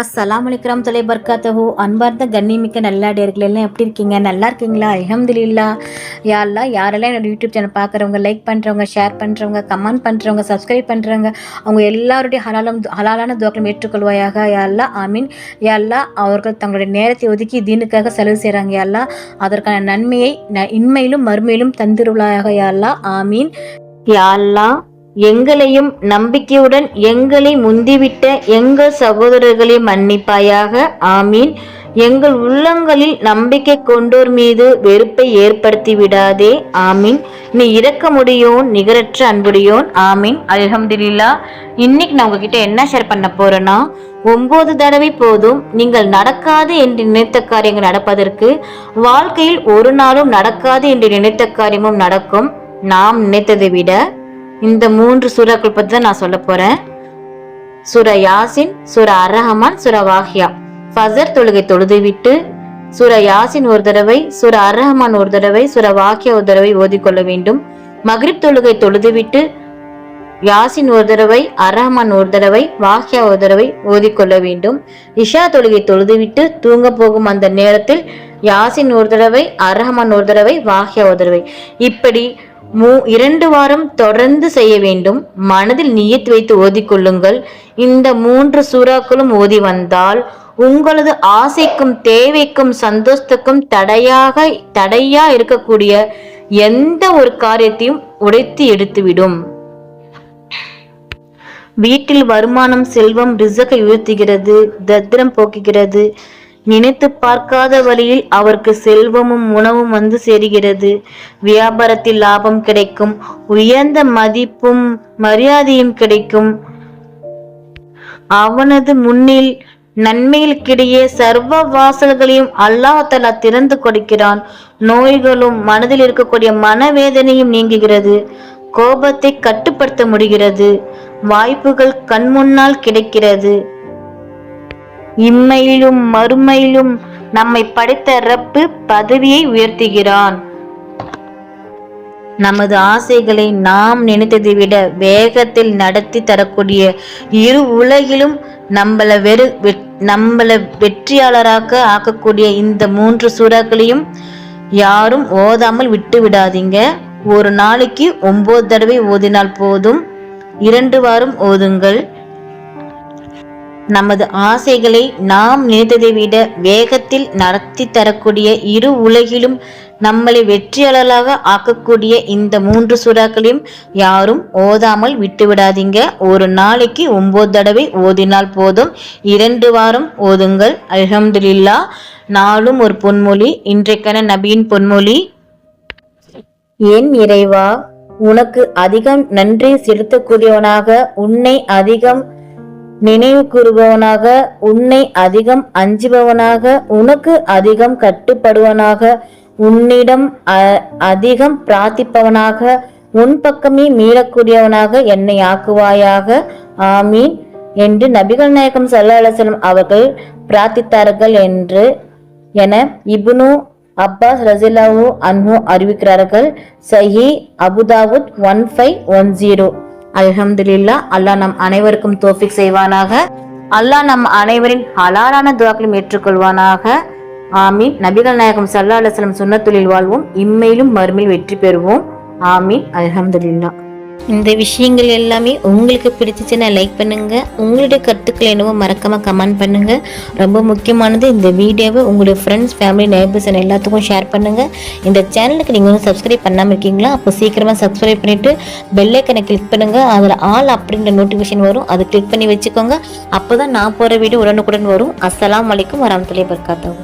அஸ்ஸலாமு அலைக்கும் தலை பர்காத்தஹு. அன்பார்ந்த கண்ணிமிக்க நல்லாடியர்கள் எல்லாம் எப்படி இருக்கீங்க? நல்லா இருக்கீங்களா? அல்ஹம்துலில்லாஹ். யா அல்லாஹ், யாரெல்லாம் என்னோட யூடியூப் சேனல் பார்க்குறவங்க, லைக் பண்ணுறவங்க, ஷேர் பண்ணுறவங்க, கமெண்ட் பண்ணுறவங்க, சப்ஸ்கிரைப் பண்ணுறவங்க, அவங்க எல்லாருடைய ஹலாலான துவாக்களும் ஏற்றுக்கொள்வாயாக. யா அல்லாஹ், ஆமீன். யா அல்லாஹ், அவர்கள் தங்களுடைய நேரத்தை ஒதுக்கி தீனுக்காக செலவு செய்கிறாங்க. யா அல்லாஹ், அதற்கான நன்மையை இன்மையிலும் மறுமையிலும் தந்திருவாயாக. யா அல்லாஹ், ஆமீன். யா அல்லாஹ், எங்களையும் நம்பிக்கையுடன் எங்களை முந்திவிட்ட எங்கள் சகோதரர்களை மன்னிப்பாயாக. ஆமீன். எங்கள் உள்ளங்களில் நம்பிக்கை கொண்டோர் மீது வெறுப்பை ஏற்படுத்தி விடாதே. ஆமீன். நீ இரக்கமுடையோன், நிகரற்ற அன்புடையோன். ஆமீன். அல்ஹம்துலில்லாஹ். இன்னைக்கு நான் உங்ககிட்ட என்ன ஷேர் பண்ண போறேன்னா, 9 தடவை போதும் நீங்கள் நடக்காது என்று நினைத்த காரியங்கள் நடப்பதற்கு. வாழ்க்கையில் ஒரு நாளும் நடக்காது என்று நினைத்த காரியமும் நடக்கும். நாம் நினைத்ததை விட இந்த 3 சூறாக்கள் பத்தி தான் நான் சொல்ல போறேன். சூரா யாசின், சூரா அர்-ரஹ்மான், சூரா வாகியா. ஃபஜர் தொழுகை தொழுது விட்டு சூரா யாசின் ஒரு தடவை, சூரா அர்-ரஹ்மான் ஒரு தடவை, சூரா வாகியா ஒரு தடவை ஓதிக்கொள்ள வேண்டும். மக்ரிப் தொழுகை தொழுது விட்டு யாசின் ஒரு தடவை, அர்-ரஹ்மான் ஒரு தடவை, வாகியா ஒரு தடவை ஓதிக்கொள்ள வேண்டும். இஷா தொழுகை தொழுது விட்டு தூங்க போகும் அந்த நேரத்தில் யாசின் ஒரு தடவை, அர்-ரஹ்மான் ஒரு தடவை, வாகியா ஒரு தடவை, இப்படி 2 வாரம் தொடர்ந்து செய்ய வேண்டும். மனதில் நியத் வைத்து ஓதிக்கொள்ளுங்கள். இந்த 3 சூறாக்களும் ஓதி வந்தால் உங்களது ஆசைக்கும் தேவைக்கும் சந்தோஷத்துக்கும் தடையா இருக்கக்கூடிய எந்த ஒரு காரியத்தையும் உடைத்து எடுத்துவிடும். வீட்டில் வருமானம், செல்வம், ரிசகை உயர்த்துகிறது, தத்திரம் போக்குகிறது. நினைத்து பார்க்காத வழியில் அவருக்கு செல்வமும் உணவும் வந்து சேருகிறது. வியாபாரத்தில் லாபம் கிடைக்கும், உயர்ந்த மதிப்பும் மரியாதையும் கிடைக்கும். அவனது முன்னில் நன்மைகளுக்கிடையே சர்வ வாசல்களையும் அல்லாஹ் தஆலா திறந்து கொடுக்கிறான். நோய்களும் மனதில் இருக்கக்கூடிய மனவேதனையும் நீங்குகிறது. கோபத்தை கட்டுப்படுத்த முடிகிறது. வாய்ப்புகள் கண்முன்னால் கிடைக்கிறது. இம்மையிலும் மறுமையிலும் நம்மை படைத்த ரப்பு பதவியை உயர்த்துகிறான். நமது ஆசைகளை நாம் நினைத்ததை விட வேகத்தில் நடத்தி தரக்கூடிய இரு உலகிலும் நம்மள வெற்றியாளராக ஆக்கக்கூடிய இந்த 3 சூறாக்களையும் யாரும் ஓதாமல் விட்டு விடாதீங்க. ஒரு நாளைக்கு 9 தடவை ஓதினால் போதும். 2 வாரம் ஓதுங்கள். நமது ஆசைகளை நாம் நினைத்ததை விட வேகத்தில் நடத்தி தரக்கூடிய இரு உலகிலும் நம்மளை வெற்றியாளராக ஆக்கக்கூடிய இந்த 3 சூறாக்களையும் யாரும் ஓதாமல் விட்டு விடாதீங்க. ஒரு நாளைக்கு 9 தடவை ஓதினால் போதும். 2 வாரம் ஓதுங்கள். அல்ஹம்துலில்லாஹ். நாளும் ஒரு பொன்மொழி. இன்றைக்கான நபியின் பொன்மொழி: என் இறைவா, உனக்கு அதிகம் நன்றி செலுத்தக்கூடியவனாக, உன்னை அதிகம் நினைவு கூறுபவனாக, உன்னை அதிகம் அஞ்சுபவனாக, உனக்கு அதிகம் கட்டுப்படுவனாக, உன்னிடம் அதிகம் பிரார்த்திப்பவனாக, உன் பக்கமே மீளக்கூடியவனாக என்னை ஆக்குவாயாக. ஆமீன் என்று நபிகள் நாயகம் ஸல்லல்லாஹு அலைஹி வஸல்லம் அவர்கள் பிரார்த்தித்தார்கள் என இப்னு அப்பாஸ் ரஸியல்லாஹு அன்ஹு அறிவிக்கிறார்கள். சஹீஹ் அபுதாவுத் 1510. அல்ஹம்துலில்லாஹ். அல்லாஹ் நம் அனைவருக்கும் தௌஃபீக் செய்வானாக. அல்லாஹ் நம் அனைவரின் ஹலாலான துஆக்களை ஏற்றுக்கொள்வானாக. ஆமீன். நபிகள் நாயகம் ஸல்லல்லாஹு அலைஹி வஸல்லம் சுன்னத்துலில் வாழ்வோம், இம்மையிலும் மறுமையில் வெற்றி பெறுவோம். ஆமீன். அல்ஹம்துலில்லாஹ். இந்த விஷயங்கள் எல்லாமே உங்களுக்கு பிடிச்சிச்சுன்னா லைக் பண்ணுங்க. உங்களுடைய கருத்துக்கள் என்னவோ மறக்காம கமெண்ட் பண்ணுங்க. ரொம்ப முக்கியமானது, இந்த வீடியோவை உங்களுடைய ஃப்ரெண்ட்ஸ், ஃபேமிலி, நெய்பர்ஸ் எல்லாத்துக்கும் ஷேர் பண்ணுங்க. இந்த சேனலுக்கு நீங்க வந்து சப்ஸ்கிரைப் பண்ணாமல் இருக்கீங்களா? அப்போ சீக்கிரமா சப்ஸ்கிரைப் பண்ணிட்டு பெல் ஐக்கனை கிளிக் பண்ணுங்க. அதில் ஆல் அப்படின்ற நோட்டிஃபிகேஷன் வரும், அதை கிளிக் பண்ணி வச்சுக்கோங்க. அப்போதான் நான் போற வீடியோ உடனுக்குடன் வரும். அஸ்ஸலாமு அலைக்கும் வரஹ்மத்துல்லாஹி வபரகாத்துஹு.